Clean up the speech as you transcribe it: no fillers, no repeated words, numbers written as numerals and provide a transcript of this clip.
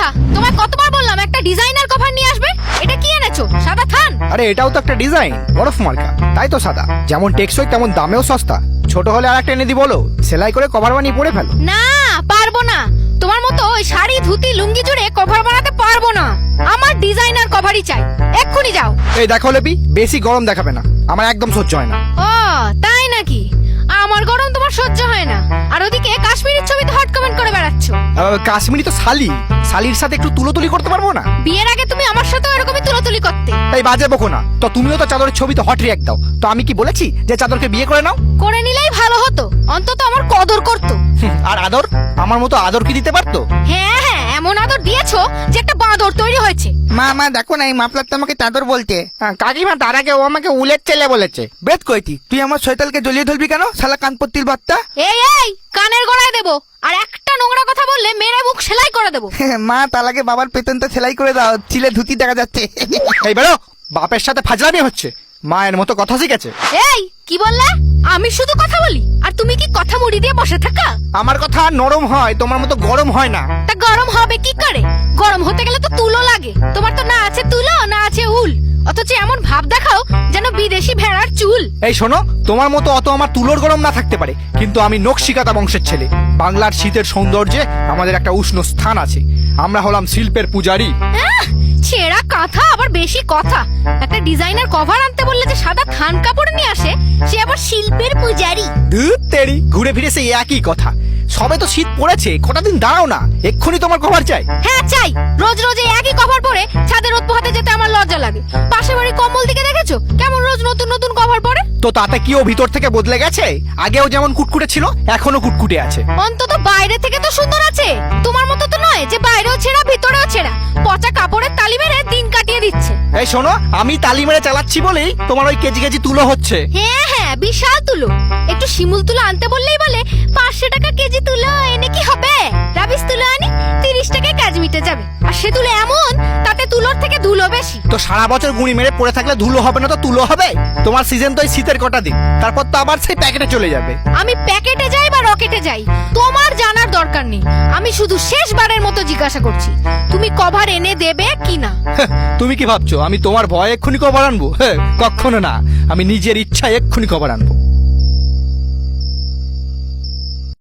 আচ্ছা, তোমায় কতবার বললাম একটা ডিজাইনার কভার নিয়ে আসবে? এটা কি এনেছো? সাদা থান? আরে এটাও তো একটা ডিজাইন, বরফ মার্কা, তাই তো সাদা। যেমন টেকসই তেমন দামেও সস্তা। ছোট হলে আর একটা এনে দি বলো, সেলাই করে কভার বানিয়ে পরে ফেলো। না, পারবো না। তোমার মতো ওই শাড়ি ধুতি লুঙ্গি জুড়ে কভার বানাতে পারবো না। আমার ডিজাইনার কভারই চাই, এক্ষুনি যাও। এই দেখো লেপি, বেশি গরম দেখাবে না, আমার একদম সহ্য হয় না। ও তাই নাকি? আমার গরম তোমার সহ্য হয় না, আর ওদিকে কাশ্মীরের ছবিতে হট কমেন্ট করে বেড়াচ্ছ। কাশ্মীরি তো শালির সাথে একটু তুলোতুলি করতে পারবো না? বিয়ের আগে তুমি আমার সাথে এরকমই তুলোতুলি করতে। তাই বাজে বকো না তো, তুমিও তো চাদরের ছবিতে হট রিঅ্যাক্ট দাও। তো আমি কি বলেছি যে চাদরকে বিয়ে করে নাও? করে নিলেই ভালো হতো, অন্তত আমার কদর করতো। আর আদর, আমার মতো আদর কি দিতে পারতো? হ্যাঁ হ্যাঁ, এমন আদর দিয়েছো যে একটা বাঁদর তৈরি হয়েছে। মা দেখো না, এই মাফলার তো আমাকে চাদর বলতে। কাকিমা, তার আগে ও আমাকে উলের ছেলে বলেছে। বেদ কইতি, তুই আমার শৈতালকে জ্বলিয়ে ধরবি কেন? শালা কানপত্তির বাচ্চা। এই এই, কানের গোড়ায় দেবো, আর একটা নোংরা কথা বললে মেরে মুখ সেলাই করে দেবো। মা, তার আগে বাবার পেতনটা সেলাই করে দাও, ছিলে ধুতি দেখা যাচ্ছে। এই বেরো, বাপের সাথে ফাজলামি হচ্ছে, মায়ের মতো কথা শিখেছে। এই কি বললে? আমি শুধু কথা বলি আর তুমি কি কথা মুড়ি দিয়ে বসে থাকা? আমার কথা নরম হয়, তোমার মতো গরম হয় না। তা গরম হবে কি করে? গরম হতে গেলে তো তুলো লাগে। তোমার তো না আছে তুলো, না আছে উল, অথচ এমন ভাব দেখাও যেন বিদেশি ভেড়ার চুল। এই শোনো, তোমার মতো অত আমার তুলোর গরম না থাকতে পারে, কিন্তু আমি নকশিকাতা বংশের ছেলে। বাংলার শীতের সৌন্দর্যে আমাদের একটা উষ্ণ স্থান আছে। আমরা হলাম শিল্পের পূজারী। ছেঁড়া কথা, আবার বেশি কথা। একটা ডিজাইনার কভার আনতে বললে যে সাদা থান কাপড় নিয়ে আসে, সে আবার শিল্পের পূজারী। ধুর তেরি, ঘুরে ফিরে সেই একই কথা। সবে তো শীত পড়েছে, কটা দিন দাঁড়াও না, এক্ষুনি তোমার কভার চাই। হ্যাঁ চাই, রোজ রোজ এই একই কভার পরে ছাদের রোদ পোহাতে যেতে আমার লজ্জা লাগে। পাশের বাড়ি কমল দিকে দেখেছো কেমন রোজ নতুন নতুন কভার পরে? তো তাতে কি ও ভিতর থেকে বদলে গেছে? আগেও যেমন কুটকুটে ছিল, এখনো কুটকুটে আছে। অন্তত বাইরে থেকে তো সুন্দর আছে, তোমার মতো তো নয় যে বাইরেও ছেঁড়া ভিতরেও ছেঁড়া। পচা কাপড়ের তালি মেরে দিন কাটিয়ে দিচ্ছে। এই শোনো, আমি তালি মেরে চালাচ্ছি বলেই তোমার ওই কেজি কেজি তুলো হচ্ছে। হ্যাঁ হ্যাঁ, বিশাল তুলো। একটু শিমুল তুলো আনতে বললেই বলে 500 টাকা কেজি তুলো এনে কি হবে? রাবিশ তুলো আনি 30 টাকায় কাজ মিটে যাবে। আর সে তুলো এমন, তাতে তুলোর থেকে ধুলো বেশি। তো সারা বছর গুঁড়ি মেরে পড়ে থাকলে ধুলো হবে না তো তুলো হবে? তোমার সিজন তো এই শীতের কটা দিন, তারপর তো আবার সেই প্যাকেটে চলে যাবে। আমি প্যাকেটে যাই বা রকেটে যাই, তোমার জানার দরকার নেই। আমি শুধু শেষবারের মতো জিজ্ঞাসা করছি, তুমি কভার এনে দেবে কি না? তুমি কি ভাবছো আমি তোমার ভয়ে এক্ষুনি কভার আনবো? কখনো না, আমি নিজের ইচ্ছায় এক্ষুনি কভার আনবো।